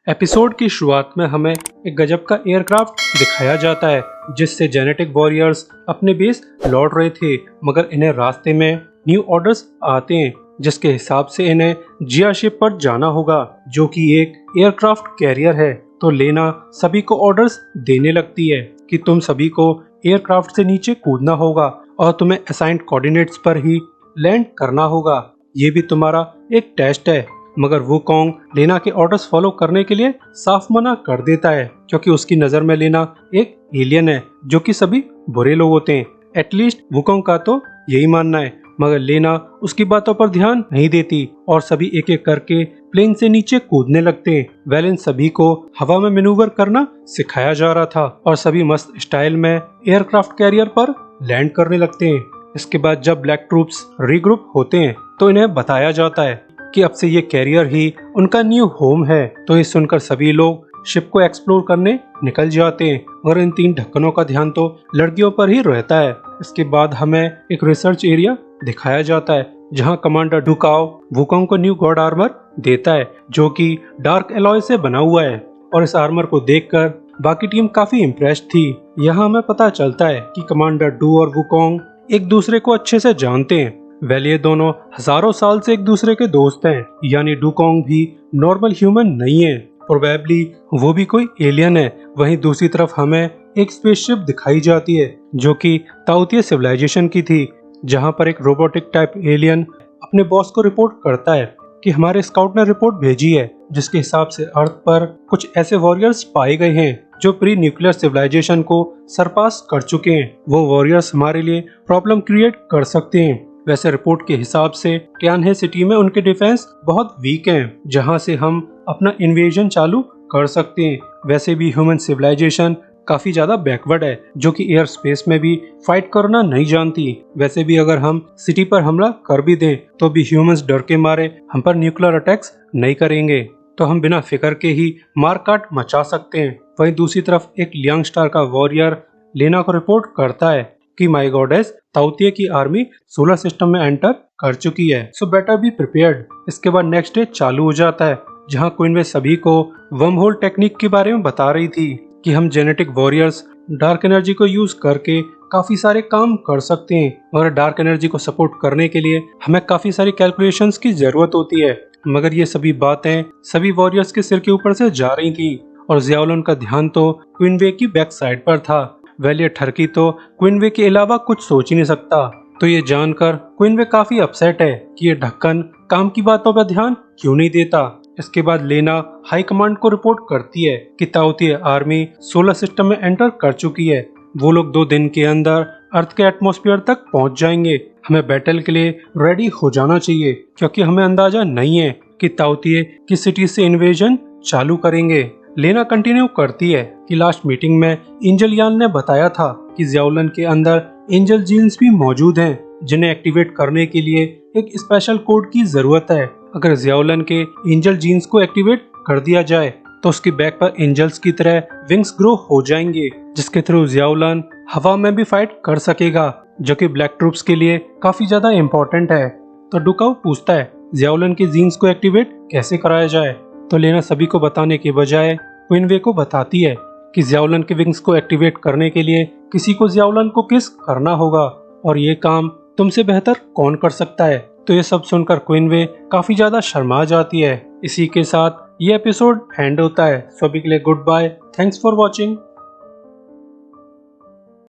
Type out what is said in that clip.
Episode की शुरुआत में हमें एक गजब का एयरक्राफ्ट दिखाया जाता है जिससे जेनेटिक वॉरियर्स अपने बेस लौट रहे थे, मगर इन्हें रास्ते में न्यू ऑर्डर्स आते हैं जिसके हिसाब से इन्हें जिया शिप पर जाना होगा जो कि एक एयरक्राफ्ट कैरियर है। तो लेना सभी को ऑर्डर्स देने लगती है कि तुम सभी को एयरक्राफ्ट से नीचे कूदना होगा और तुम्हें असाइंड कोऑर्डिनेट्स पर ही लैंड करना होगा। ये भी तुम्हारा एक टेस्ट है, मगर वुकोंग लेना के ऑर्डर्स फॉलो करने के लिए साफ मना कर देता है क्योंकि उसकी नजर में लेना एक एलियन है जो कि सभी बुरे लोग होते हैं। एटलीस्ट वुकोंग का तो यही मानना है, मगर लेना उसकी बातों पर ध्यान नहीं देती और सभी एक एक करके प्लेन से नीचे कूदने लगते हैं। वेल इन सभी को हवा में मैन्यूवर करना सिखाया जा रहा था और सभी मस्त स्टाइल में एयरक्राफ्ट कैरियर पर लैंड करने लगते हैं। इसके बाद जब ब्लैक ट्रूप्स रीग्रुप होते हैं तो इन्हें बताया जाता है कि अब से ये कैरियर ही उनका न्यू होम है। तो ये सुनकर सभी लोग शिप को एक्सप्लोर करने निकल जाते हैं और इन तीन ढक्कनों का ध्यान तो लड़कियों पर ही रहता है। इसके बाद हमें एक रिसर्च एरिया दिखाया जाता है जहां कमांडर डुकाओ वुकोंग को न्यू गॉड आर्मर देता है जो कि डार्क एलॉय से बना हुआ है और इस आर्मर को देखकर बाकी टीम काफी इम्प्रेस्ड थी। यहाँ हमें पता चलता है कि कमांडर डू और वुकोंग एक दूसरे को अच्छे से जानते हैं। वेल ये दोनों हजारों साल से एक दूसरे के दोस्त हैं, यानी डुकोंग भी नॉर्मल ह्यूमन नहीं है, प्रोबेबली वो भी कोई एलियन है। वहीं दूसरी तरफ हमें एक स्पेसशिप दिखाई जाती है जो कि ताओतिया सिविलाइजेशन की थी, जहां पर एक रोबोटिक टाइप एलियन अपने बॉस को रिपोर्ट करता है कि हमारे स्काउट ने रिपोर्ट भेजी है जिसके हिसाब से अर्थ पर कुछ ऐसे वॉरियर्स पाए गए हैं जो प्री न्यूक्लियर सिविलाइजेशन को सरपास कर चुके हैं। वो वॉरियर्स हमारे लिए प्रॉब्लम क्रिएट कर सकते हैं। वैसे रिपोर्ट के हिसाब से टियानहे सिटी में उनके डिफेंस बहुत वीक हैं, जहां से हम अपना इन्वेजन चालू कर सकते हैं। वैसे भी ह्यूमन सिविलाइजेशन काफी ज्यादा बैकवर्ड है जो कि एयर स्पेस में भी फाइट करना नहीं जानती। वैसे भी अगर हम सिटी पर हमला कर भी दें तो भी ह्यूमंस डर के मारे हम पर न्यूक्लियर अटैक्स नहीं करेंगे, तो हम बिना फिक्र के ही मारकाट मचा सकते हैं। वहीं दूसरी तरफ एक लियांग स्टार का वॉरियर लेना को रिपोर्ट करता है कि माय गॉडेस ताओतिया की आर्मी सोलर सिस्टम में एंटर कर चुकी है, सो बेटर बी प्रिपेयर्ड। इसके बाद नेक्स्ट डे चालू हो जाता है जहां क्वीनवे सभी को वर्म होल टेक्निक के बारे में बता रही थी कि हम जेनेटिक वॉरियर्स डार्क एनर्जी को यूज करके काफी सारे काम कर सकते हैं और डार्क एनर्जी को सपोर्ट करने के लिए हमें काफी सारी कैलकुलेशंस की जरूरत होती है। मगर ये सभी बातें सभी वॉरियर्स के सिर के ऊपर से जा रही थी और जियाओलन का ध्यान तो क्वीनवे की बैक साइड पर था। वेल ये ठरकी तो क्वीनवे के अलावा कुछ सोच ही नहीं सकता, तो ये जानकर क्वीनवे काफी अपसेट है कि ये ढक्कन काम की बातों पर ध्यान क्यों नहीं देता। इसके बाद लेना हाई कमांड को रिपोर्ट करती है कि ताओतिया आर्मी सोलर सिस्टम में एंटर कर चुकी है। वो लोग 2 दिन के अंदर अर्थ के एटमॉस्फेयर तक पहुंच जाएंगे। हमें बैटल के लिए रेडी हो जाना चाहिए क्योंकि हमें अंदाजा नहीं है कि ताओतिया किस सिटी से इन्वेजन चालू करेंगे। लेना कंटिन्यू करती है कि लास्ट मीटिंग में एंजल यान ने बताया था कि जियाओलन के अंदर एंजल जीन्स भी मौजूद हैं जिन्हें एक्टिवेट करने के लिए एक स्पेशल कोड की जरूरत है। अगर जियाओलन के एंजल जीन्स को एक्टिवेट कर दिया जाए तो उसकी बैक पर एंजल्स की तरह विंग्स ग्रो हो जाएंगे जिसके थ्रू जियाओलन हवा में भी फाइट कर सकेगा, जो कि ब्लैक ट्रूप्स के लिए काफी ज्यादा इम्पोर्टेंट है। तो डुकाओ पूछता है जियाओलन के जीन्स को एक्टिवेट कैसे कराया जाए, तो लेना सभी को बताने के बजाय क्वीनवे को बताती है कि जियाओलन के विंग्स को एक्टिवेट करने के लिए किसी को जियाओलन को किस करना होगा और ये काम तुमसे बेहतर कौन कर सकता है। तो ये सब सुनकर क्वीनवे काफी ज्यादा शर्मा जाती है। इसी के साथ ये एपिसोड एंड होता है। सभी के लिए good bye, thanks for watching.